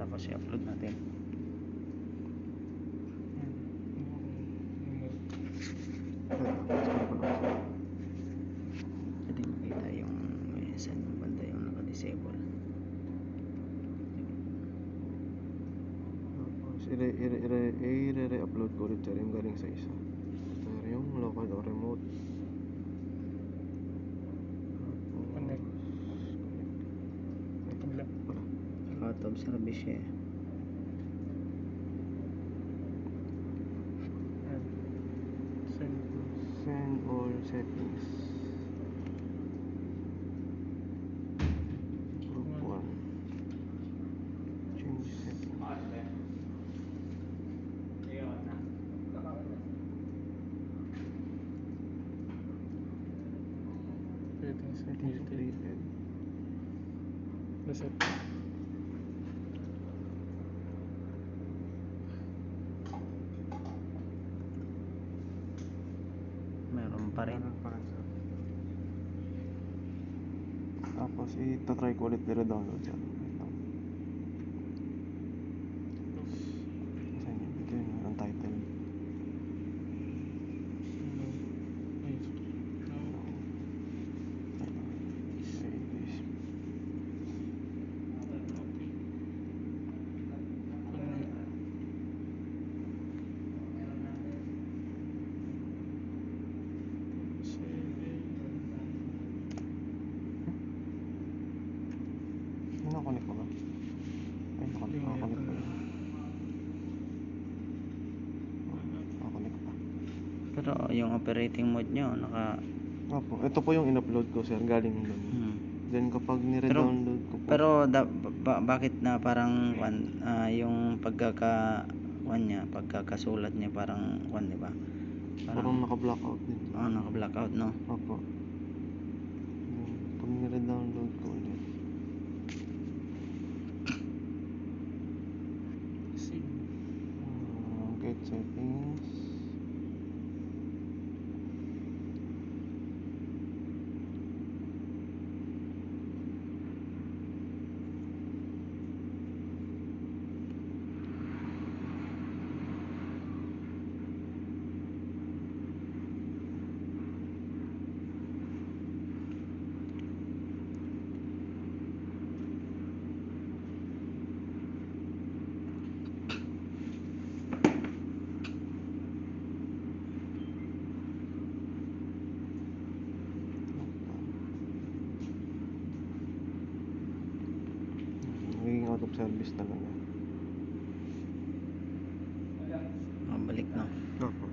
tapos i-upload natin. Pwede makita yung saan yung banda yung naka-disable. Tapos i-re-upload ko ulit sir yung galing sa isa sir, yung local o remote. Connect. Wala. Out of service eh. Send all settings. Group 1. Change settings. Settings Updated. Reset. Meron pa rin. Tapos i-try ko ulit i-download sir. Saan yun? Ito yun, untitled. Nakakonek ko ba? Ay, nakakonek pa yun. Nakakonek pa. Pero yung operating mode nyo Opo, ito po yung in-upload ko sir, galing doon. Then kapag nire-download ko po. Pero bakit na parang yung pagkakasulat niya parang di ba? Parang naka-blackout din. Naka-blackout, no? Opo. Pag nire-download ko ulit. Get settings. Naging out of service talaga. Balik na. Opo.